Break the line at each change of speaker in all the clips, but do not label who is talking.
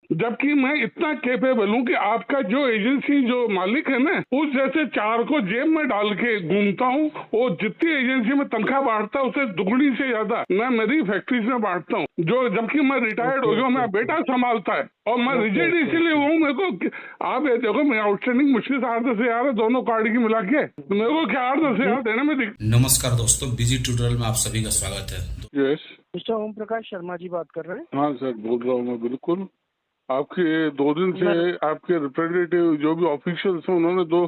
जबकि मैं इतना कैपेबल हूँ कि आपका जो एजेंसी जो मालिक है ना, उस जैसे चार को जेब में डाल के घूमता हूँ। वो जितनी एजेंसी में तनख्वाह बांटता है उससे दुगनी से ज्यादा मैं मेरी फैक्ट्रीज में बांटता हूँ, जो जबकि मैं रिटायर्ड हो
ओके
गया,
ओके
मेरा
ओके
बेटा संभालता है। और मैं
ओके
रिजेक्ट
ओके
इसीलिए
ओके।
हूँ, मेरे को आप ये देखो, मैं आउटस्टैंडिंग मुश्किल से 8-10 हज़ार है दोनों कार्ड की मिला के, तो मेरे को क्या 8-10
जी
हज़ार देने में
नमस्कार दोस्तों, बिजी ट्यूटोरियल में आप सभी का स्वागत है।
यस।
मिस्टर ओम प्रकाश शर्मा जी बात कर रहे हैं।
हाँ सर, बोल रहा हूँ मैं, बिल्कुल। आपके 2 दिन से
मैं
आपके रिप्रेजेंटेटिव जो भी ऑफिशियल्स हैं उन्होंने 2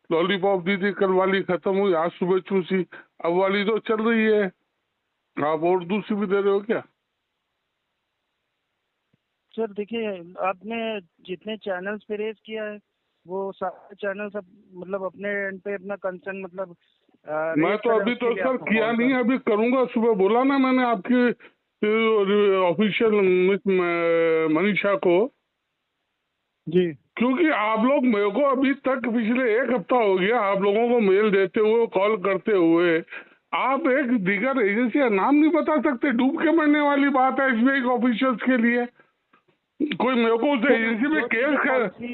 लॉलीपॉप दी थी, कल वाली खत्म हुई, आज सुबह चूसी, अब वाली तो चल रही है। आप और दूसरी भी दे रहे हो क्या?
सर देखिए, आपने जितने चैनल्स पे रेज किया है वो सारे चैनल्स अब मतलब अपने एंड पे अपना कंसर्न मतलब
मैं
रेज
तो
कर रहे हैं,
अभी
उसके
तो
लिए
सर
आपको
किया
कॉल
नहीं,
कर।
अभी करूंगा। सुबह बोला ना मैंने आपकी ऑफिशियल मनीषा को,
जी
क्योंकि आप लोग मेरे को अभी तक पिछले 1 हफ्ता हो गया आप लोगों को मेल देते हुए, कॉल करते हुए, आप एक दीगर एजेंसी का नाम नहीं बता सकते। डूब के मरने वाली बात है एसबीआई के ऑफिशियल्स के लिए। कोई मेरे को उस
सर,
एजेंसी में
जो
केस
चीजें
कर,
पॉलिसी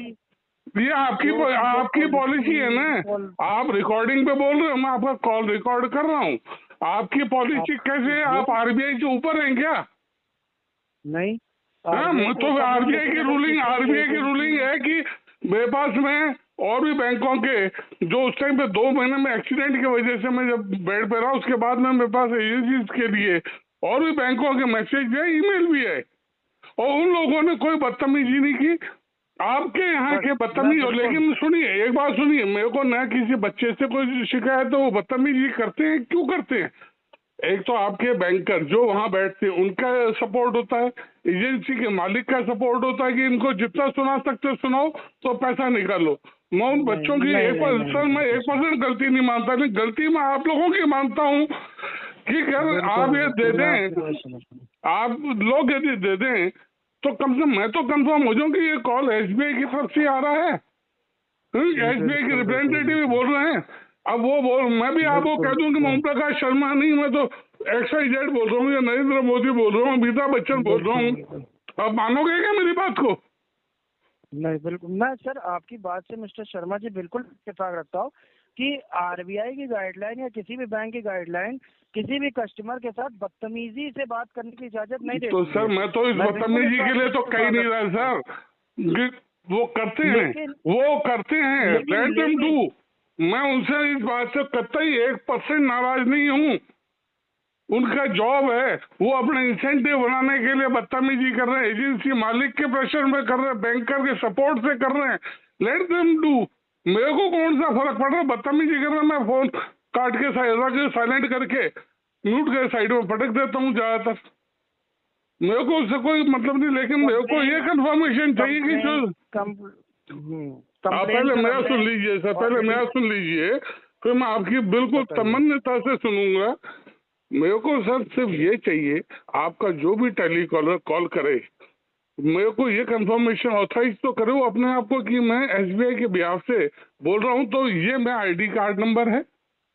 ये
जो चीजें
आपकी पॉलिसी है ना। आप रिकॉर्डिंग पे बोल रहे हो, मैं आपका कॉल रिकॉर्ड कर रहा हूँ। आपकी
आप
पॉलिसी कैसे है?
जो
आप आरबीआई से ऊपर हैं क्या?
नहीं,
हाँ,
आरबीआई से
तो
ऊपर नहीं,
आरबीआई
लेकिन
की
अगर
रूलिंग,
किसी
आरबीआई की
एजेंसी।
रूलिंग है कि मेरे पास में और भी बैंकों के जो उस टाइम पे 2 महीने में एक्सीडेंट की वजह से मैं जब बेड पे रहा, उसके बाद में मेरे पास एजेंसी के लिए और भी बैंकों के मैसेज है, ईमेल भी है, और उन लोगों ने कोई बदतमीजी नहीं की। आपके यहाँ
बस
के
मैं
बदतमीज हो।
बिल्कुल
लेकिन सुनिए, एक बात सुनिए, मेरे को ना किसी बच्चे से कोई शिकायत है, वो बदतमीजी करते हैं, क्यों करते हैं? एक तो आपके बैंकर जो वहां बैठते हैं उनका सपोर्ट होता है, एजेंसी के मालिक का सपोर्ट होता है कि इनको जितना सुना सकते सुनाओ तो पैसा निकालो। मैं उन
नहीं
बच्चों की
नहीं नहीं नहीं
सर, मैं
बिल्कुल सर,
1% गलती नहीं मानता, नहीं, गलती मैं आप लोगों की मानता हूँ कि अगर
बिल्कुल
आप ये दे
बिल्कुल मैं आपकी
दें,
बात समझ रहा हूँ।
आप लोग यदि दे दें, तो कम से कम मैं तो कंफर्म हो जाऊं कि ये कॉल एसबीआई की तरफ से आ रहा है। एसबीआई के
बिल्कुल बिल्कुल
रिप्रेजेंटेटिव
बिल्कुल
बोल रहे हैं। अब वो बोल, मैं भी आपको कह
बिल्कुल
दूं कि मैं ओम प्रकाश शर्मा नहीं, मैं तो XYZ बोल रहा हूँ, या नरेंद्र मोदी बोल रहा हूँ, अमिताभ बच्चन बोल रहा
बिल्कुल
हूँ।
बिल्कुल।
आप मानोगे क्या मेरी बात को?
नहीं बिल्कुल, मैं सर आपकी बात से मिस्टर शर्मा जी बिल्कुल इत्तेफाक रखता हूँ कि आरबीआई की गाइडलाइन या किसी भी बैंक की गाइडलाइन किसी भी कस्टमर के साथ बदतमीजी से बात करने की इजाजत नहीं
तो
देती
सर,
है।
मैं तो इस
मैं बिल्कुल इस
बदतमीजी के
बात से
लिए तो कह ही
इत्तेफाक
नहीं रहा
रखता हूँ।
सर कि वो करते हैं,
लेकिन
वो करते हैं,
लेकिन
लेट देम डू।
लेकिन
मैं उनसे इस बात से कतई 1% नाराज नहीं हूँ। उनका जॉब है, वो अपने इंसेंटिव बनाने के लिए बदतमीजी कर रहे हैं, एजेंसी मालिक के प्रेशर में कर रहे हैं, बैंकर के सपोर्ट से कर रहे हैं, लेट देम डू। मेरे को कौन सा फर्क पड़ रहा है बदतमीजी कर रहा है? मैं फोन काट के साइलेंट करके म्यूट के साइड में पटक देता हूँ ज्यादातर, मेरे को उससे कोई मतलब नहीं। लेकिन मेरे को ये
कंप्लेन
कंफर्मेशन चाहिए कि जो,
कंप्लेन
आप
कंप्लेन
पहले
सर
मेरा सुन
हमने
लीजिए सर, पहले
ऑलरेडी।
मेरा सुन लीजिए, फिर मैं आपकी बिल्कुल
बताइए।
तमन्नता से सुनूंगा। मेरे को सर सिर्फ ये चाहिए, आपका जो भी टेलीकॉलर कॉल करे, मेरे को ये कंफर्मेशन ऑथराइज तो करे वो अपने आप को कि मैं एसबीआई के बिहाफ से बोल रहा हूँ, तो ये मेरा आईडी कार्ड नंबर है।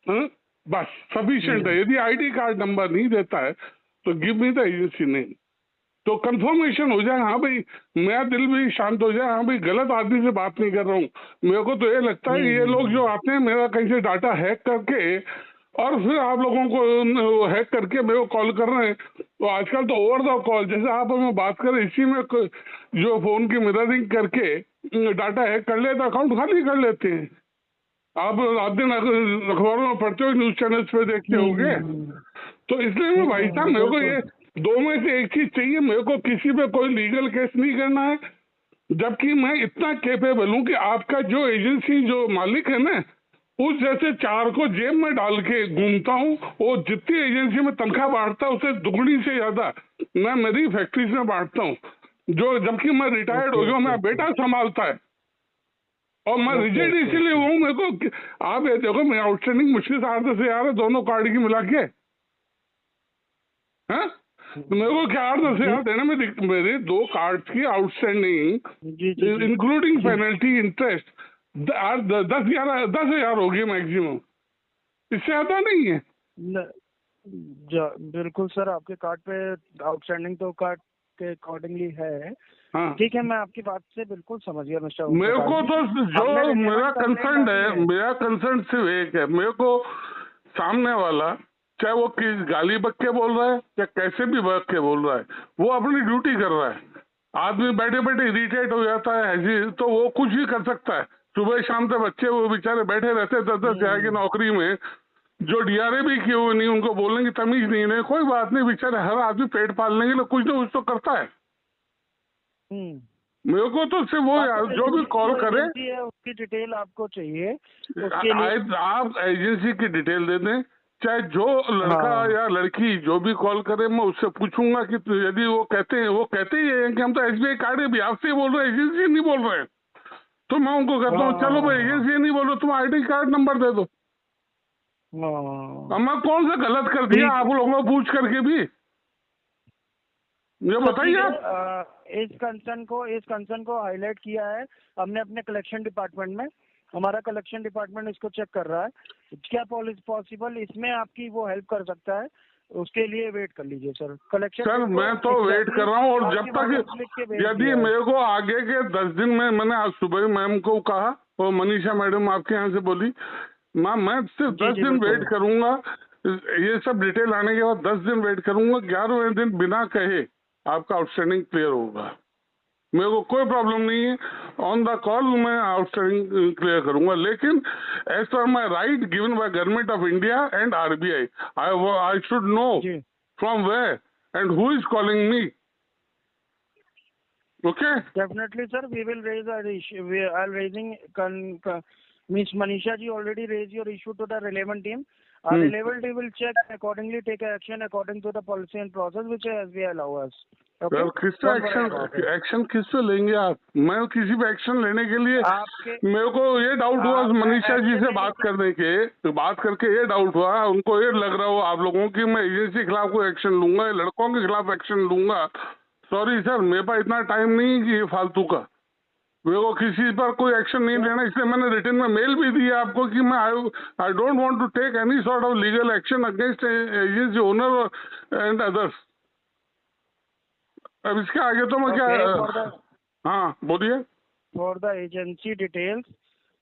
हाँ? बस सफिशिएंट है। यदि आईडी कार्ड नंबर नहीं देता है तो give me the agency name, तो कंफर्मेशन हो जाए, हाँ भाई, मेरा दिल भी शांत हो जाए, हाँ भाई गलत आदमी से बात नहीं कर रहा हूँ। मेरे को तो ये लगता है ये लोग जो आते हैं मेरा कहीं से डाटा हैक करके और फिर आप लोगों को हैक करके मेरे को कॉल कर रहे हैं। तो आजकल तो ओवर द कॉल, जैसे आप हमें बात करें, इसी में जो फोन की मिररिंग करके डाटा हैक कर लेते, अकाउंट खाली कर लेते हैं। आप रात दिन अखबारों में पढ़ते हो, न्यूज चैनल्स पे देखते होगे। तो इसलिए मैं भाई साहब, मेरे को
बिल्कुल
ये 2 में से एक चीज चाहिए, मेरे को किसी पे कोई लीगल केस नहीं करना है। जबकि मैं इतना कैपेबल हूँ कि आपका जो एजेंसी जो मालिक है ना, उस जैसे चार को जेब में डाल के घूमता हूँ। वो जितनी एजेंसी में तनख्वाह बांटता है उससे दुगनी से ज्यादा मैं मेरी फैक्ट्रीज में बांटता हूँ, जो जबकि मैं रिटायर्ड हो
ओके
गया,
ओके
मेरा
ओके
बेटा संभालता है। और मैं
ओके
रिजेक्ट
ओके
इसीलिए
ओके।
हूँ, मेरे को आप ये देखो, मैं आउटस्टैंडिंग मुश्किल से 8-10 हज़ार है दोनों कार्ड की मिला के। हाँ, तो मेरे को क्या 8-10
जी
हज़ार देने में मेरे 2 कार्ड की
जी जी
आउटस्टैंडिंग
जी
इंक्लूडिंग
जी।
पेनल्टी इंटरेस्ट 10-11-10 हज़ार होगी मैक्सिमम, इससे ज्यादा नहीं है।
न, बिल्कुल सर, आपके कार्ड पे आउटस्टैंडिंग तो कार्ड के अकॉर्डिंगली है।
हाँ
ठीक है, मैं आपकी बात से बिल्कुल समझ गया मिस्टर
मेरे को तो जो मेरा कंसर्न है, मेरा कंसर्न सिर्फ एक है, मेरे को सामने वाला चाहे वो किस गाली बक के बोल रहा है या कैसे भी बक के बोल रहा है, वो अपनी ड्यूटी कर रहा है। आदमी बैठे बैठे इरिटेट हो जाता है ऐसी, तो वो कुछ भी कर सकता है। सुबह शाम तक बच्चे वो बेचारे बैठे रहते 10-10 हजार की नौकरी में, जो डीआरए भी किए हुए नहीं, उनको बोलने की तमीज नहीं है। कोई बात नहीं, बेचारे हर आदमी पेट पालने के लिए कुछ ना कुछ तो करता है। मेरे को तो सिर्फ वो जो भी कॉल करे
है उसकी डिटेल आपको चाहिए, उसके लिए
आप एजेंसी की डिटेल दे दें। चाहे जो लड़का या लड़की जो भी कॉल करे, मैं उससे पूछूंगा कि यदि वो कहते ही है कि हम तो एसबीआई कार्ड है बिहार से बोल रहे हैं, एजेंसी नहीं बोल रहे हैं, तो मैं उनको कहता हूँ चलो भाई एजेंसी नहीं बोलो, तुम आईडी कार्ड नंबर दे दो। अब मैं कौन सा गलत कर दिया आप लोगों को पूछ करके भी, ये बताइए आप।
इस कंसर्न को हाईलाइट किया है हमने अपने कलेक्शन डिपार्टमेंट में। हमारा कलेक्शन डिपार्टमेंट इसको चेक कर रहा है, क्या पॉसिबल इसमें आपकी वो हेल्प कर सकता है, उसके लिए वेट कर लीजिए सर। कलेक्शन
सर मैं तो वेट कर रहा हूँ, और जब तक यदि मेरे को आगे के 10 दिन में, मैंने आज सुबह मैम को कहा और मनीषा मैडम आपके यहाँ से बोली, मैं सिर्फ 10 दिन वेट करूंगा, ये सब डिटेल आने के बाद 10 दिन वेट करूंगा। 11वें दिन बिना कहे आपका आउटस्टैंडिंग क्लियर होगा। मेरे को कोई प्रॉब्लम नहीं है, ऑन द कॉल मैं आउटस्टैंडिंग क्लियर करूंगा, लेकिन as per my right given by government of India and RBI, I should know from where and who is calling me. Okay?
Definitely, sir. We will raise our issue. We are raising. Miss Manisha ji already raised your issue to the relevant team. Our relevant team will check and accordingly take action according to the policy and process which SBI allow us. Okay?
किस पे action किस पे लेंगे आप? मैं किसी पे action लेने के लिए मेरे को ये डाउट हुआ मनीषा जी से बात करके ये डाउट हुआ, उनको ये लग रहा हो आप लोगों की मैं एजेंसी के खिलाफ कोई एक्शन लूंगा, लड़कों के खिलाफ एक्शन लूंगा। सॉरी सर, मेरे पास इतना टाइम नहीं कि ये फालतू का, मेरे को किसी पर कोई एक्शन नहीं लेना, इसलिए मैंने रिटर्न में मेल भी दिया आपको कि मैं I don't want to take any sort of legal action against agency owner and others. अब इसके आगे तो मैं क्या हाँ बोलिए।
For the agency details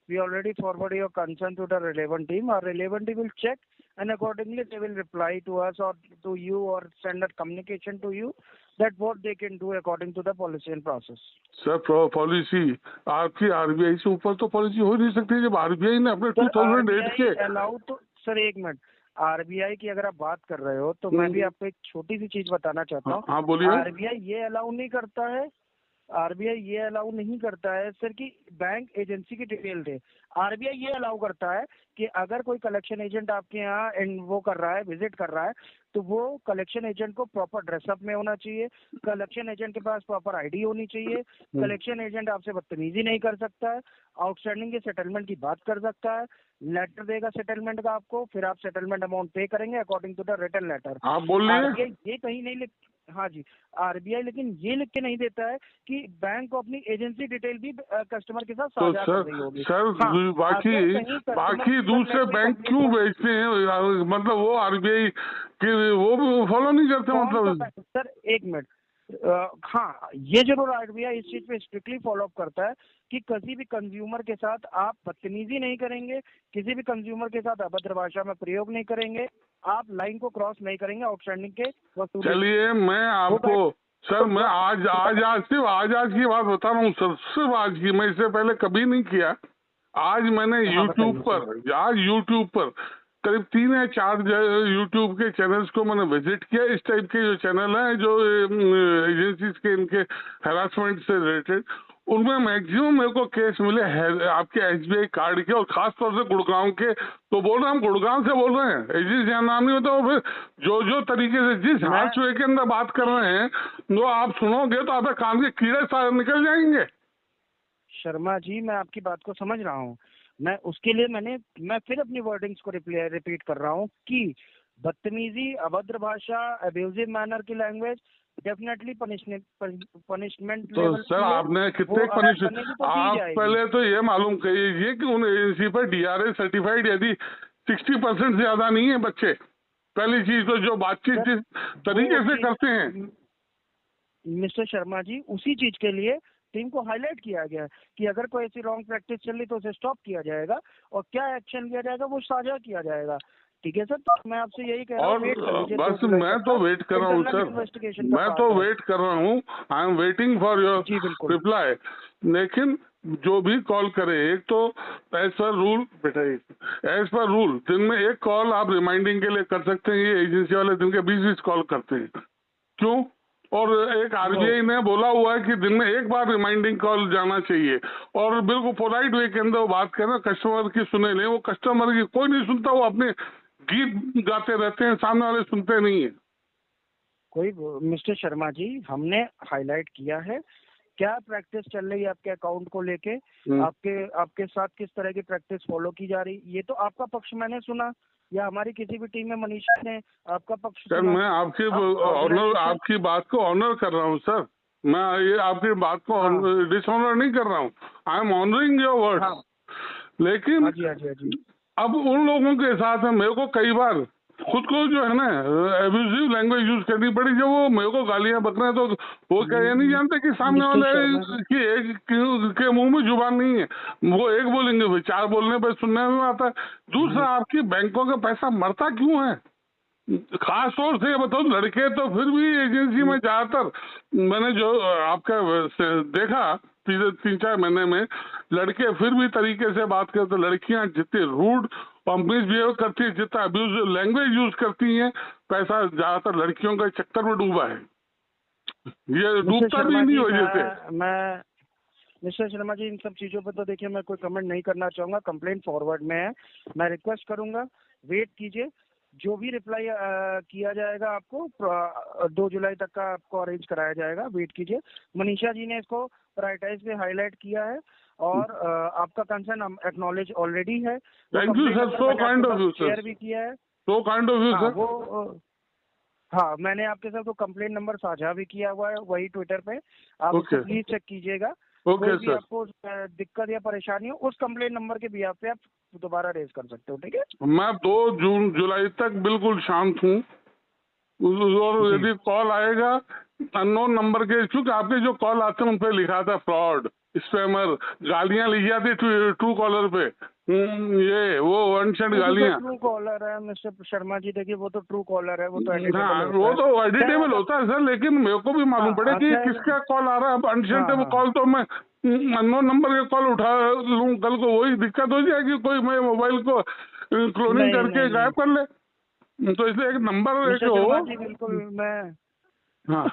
we already forward your concern to the relevant team. Our relevant team will check and accordingly they will reply to us or to you or send a communication to you that what they can do according to the policy and process.
Sir policy आपकी RBI से ऊपर तो policy हो नहीं सकती, जब RBI ने अपने 2008 के
अलाउ तो सर एक मिनट, आरबीआई की अगर आप बात कर रहे हो तो मैं भी आपको एक छोटी सी चीज बताना चाहता हूँ।
हाँ बोलिए।
आरबीआई ये अलाउ नहीं करता है, आरबीआई ये अलाउ नहीं करता है सर कि बैंक एजेंसी की डिटेल दे। आरबीआई ये अलाउ करता है कि अगर कोई कलेक्शन एजेंट आपके यहाँ वो कर रहा है, विजिट कर रहा है, तो वो कलेक्शन एजेंट को प्रॉपर ड्रेसअप में होना चाहिए, कलेक्शन एजेंट के पास प्रॉपर आईडी होनी चाहिए, कलेक्शन एजेंट आपसे बदतमीजी नहीं कर सकता है, आउटस्टैंडिंग के सेटलमेंट की बात कर सकता है, लेटर देगा सेटलमेंट का आपको, फिर आप सेटलमेंट अमाउंट पे करेंगे according to the written letter.
आप बोलिए।
ये कहीं नहीं हाँ जी, आरबीआई लेकिन ये लिख के नहीं देता है कि बैंक को अपनी एजेंसी डिटेल भी कस्टमर के साथ साझा कर रही होगी।
सर बाकी दूसरे बैंक क्यों बेचते हैं, मतलब वो आरबीआई के वो फॉलो नहीं करते मतलब?
सर एक मिनट, हाँ ये जरूर आरबीआई इस चीज पे स्ट्रिक्टली फॉलो अप करता है कि किसी भी कंज्यूमर के साथ आप बदतमीजी नहीं करेंगे, किसी भी कंज्यूमर के साथ अभद्र भाषा में प्रयोग नहीं करेंगे, आप लाइन को क्रॉस नहीं करेंगे आउटस्टैंडिंग के वस्तु।
चलिए मैं आपको सर मैं आज की बात बता रहा हूँ सर, सिर्फ आज की, मैं इससे पहले कभी नहीं किया। आज मैंने यूट्यूब पर करीब 3 या 4 यूट्यूब के चैनल्स को मैंने विजिट किया। इस टाइप के जो चैनल हैं जो एजेंसीज के इनके हैरासमेंट से रिलेटेड, उनमें मैक्सिमम मेरे को केस मिले आपके एसबीआई कार्ड के, और खास तौर से गुड़गांव के। तो बोल रहे हैं हम गुड़गांव से बोल रहे हैं, एजेंसी का नाम नहीं होता। और फिर जो तरीके से जिस हादसे के अंदर बात कर रहे हैं वो आप सुनोगे तो आप कान के कीड़े सारे निकल जाएंगे।
शर्मा जी मैं आपकी बात को समझ रहा हूँ, मैं उसके लिए मैं फिर अपनी वर्डिंग्स को रिपीट कर रहा हूँ कि बदतमीजी, अभद्र भाषा, अब्यूजिव मैनर की लैंग्वेज डेफिनेटली पनिशमेंट।
तो सर आपने कितने पनिशमेंट, आप पहले तो ये मालूम करिए कि उन एजेंसी पर डीआरए सर्टिफाइड यदि 60% से ज्यादा नहीं है बच्चे, पहली चीज तो जो बातचीत जिस तरीके से करते हैं।
मिस्टर शर्मा जी उसी चीज के लिए टीम को हाईलाइट किया गया है कि अगर कोई ऐसी रॉन्ग प्रैक्टिस चल रही तो उसे स्टॉप किया जाएगा और क्या एक्शन लिया जाएगा वो साझा किया जाएगा। ठीक है सर, तो मैं आपसे यही कह रहा हूँ,
और
वेट कर लीजिए।
बस मैं तो वेट कर रहा हूँ सर, मैं तो वेट कर रहा हूँ, आई एम वेटिंग फॉर
जी
योर
बिल्कुल।
रिप्लाई। लेकिन जो भी कॉल करे, एक तो एज पर रूल बेटा, एज पर रूल दिन में एक कॉल आप रिमाइंडिंग के लिए कर सकते हैं। ये एजेंसी वाले दिन के 20-20 कॉल करते हैं, क्यों? और एक आरबीआई ने बोला हुआ है कि दिन में एक बार रिमाइंडिंग कॉल जाना चाहिए, और बिल्कुल पोलाइट वे के अंदर वो बात करें, कस्टमर की सुने लें। वो कस्टमर की कोई नहीं सुनता, वो अपने गीत गाते रहते हैं, सामने वाले सुनते नहीं है।
कोई मिस्टर शर्मा जी, हमने हाईलाइट किया है क्या प्रैक्टिस चल रही है आपके अकाउंट को लेके, आपके साथ किस तरह की प्रैक्टिस फॉलो की जा रही, ये तो आपका पक्ष मैंने सुना, या हमारी किसी भी टीम में मनीषा ने आपका पक्ष
सर
सुना?
मैं आपकी बात को ऑनर कर रहा हूँ सर, मैं ये आपकी बात को डिसऑनर नहीं कर रहा हूँ, I M honouring your word. लेकिन अब उन लोगों के साथ मेरे को कई बार खुद को जो है ना एब्यूजिव लैंग्वेज यूज करनी पड़ी, जब वो मेरे को गालियां बक रहे हैं, तो वो क्या ये नहीं जानते कि सामने वाले की एक के मुंह में जुबान नहीं है, वो एक बोलेंगे भाई 4 बोलने पर सुनने में आता है। दूसरा, आपकी बैंकों का पैसा मरता क्यों है? खास तौर से बताओ, लड़के तो फिर भी एजेंसी में ज्यादातर मैंने जो आपका देखा 3-4 महीने में, लड़के फिर भी तरीके से बात करते, लड़कियां जितने रूड और मिसबिहेव करती है, जितना अब्यूज लैंग्वेज यूज करती हैं, पैसा ज्यादातर लड़कियों का चक्कर में डूबा है। ये डूबता भी नहीं वजह से।
मैं मिस्टर शर्मा जी इन सब चीजों पर तो देखिए मैं कोई कमेंट नहीं करना चाहूंगा, कंप्लेंट फॉरवर्ड में है, मैं रिक्वेस्ट करूंगा वेट कीजिए, जो भी रिप्लाई किया जाएगा आपको 2 जुलाई तक का आपको अरेंज कराया जाएगा, वेट कीजिए। मनीषा जी ने इसको प्रायोरिटाइज पे हाईलाइट किया है और आपका कंसर्न एक्नॉलेज ऑलरेडी है।
Thank you sir, so kind of you sir,
share भी किया है,
so kind of you sir.
वो हाँ, मैंने आपके साथ वो कंप्लेंट नंबर साझा भी किया हुआ है वही ट्विटर पे, आप उसको प्लीज चेक कीजिएगा। कोई भी आपको दिक्कत या परेशानी हो उस कंप्लेंट नंबर के बिहाफ पे आप दोबारा रेज कर सकते हो, ठीक है?
मैं 2 जुलाई तक बिल्कुल शांत हूँ, और यदि कॉल आएगा अननोन नंबर के, क्योंकि आपके जो कॉल आते हैं उन पे लिखा था फ्रॉड, स्पैमर, गालियां लिखी जाती ट्रू कॉलर पे, ये वो अनसेंट गालियां।
ट्रू कॉलर है मिस्टर शर्मा जी, देखिए वो तो ट्रू कॉलर है, वो तो
एडिटेबल होता है सर, लेकिन मेरे को भी मालूम पड़े कि किसका कॉल आ रहा है। अनसेंट कॉल तो मैं अननोन नंबर के कॉल उठा लूं, कल को वही दिक्कत हो जाएगी, कोई मैं मोबाइल को क्लोनिंग करके गायब कर ले, तो इसलिए एक नंबर
बिल्कुल मैं
हाँ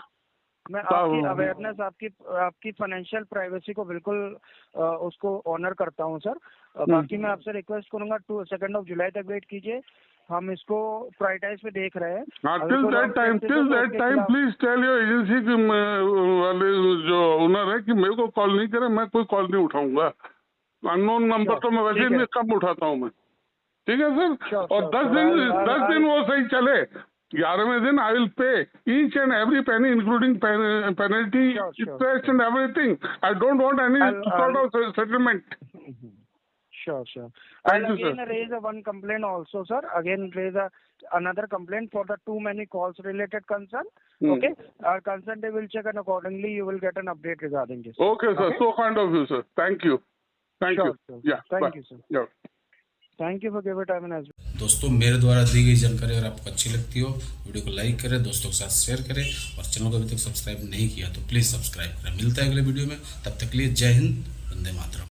आपकी अवेयरनेस, आपकी फाइनेंशियल प्राइवेसी को बिल्कुल उसको ऑनर करता हूं सर। बाकी मैं आपसे रिक्वेस्ट करूंगा 2 जुलाई तक वेट कीजिए, हम इसको प्रायोरिटाइज पे देख रहे हैं।
Till that time please tell your agency वाले जो ओनर है कि मेरे को कॉल नहीं करे, मैं कोई कॉल नहीं उठाऊंगा, अननोन नंबर तो मैं वैसे ही कम उठाता हूँ मैं, ठीक है सर? और 10 दिन वो सही चले, 11वें दिन I will pay each and every penny including penalty, interest and everything. I don't want any sort of settlement.
Sure. I'll again raise one complaint also, sir. Again raise another complaint for the too many calls related concern. Okay. Our concern they will check and accordingly you will get an update regarding this.
Okay, sir. So kind of you, sir. Thank you. Thank you. Yeah.
Thank you, sir.
Yeah.
Thank you for giving time and as well.
दोस्तों, मेरे द्वारा दी गई जानकारी अगर आपको अच्छी लगती हो, वीडियो को लाइक करें, दोस्तों के साथ शेयर करें, और चैनल को अभी तक सब्सक्राइब नहीं किया तो प्लीज सब्सक्राइब करें। मिलता है अगले वीडियो में, तब तक के लिए जय हिंद, वंदे मातरम।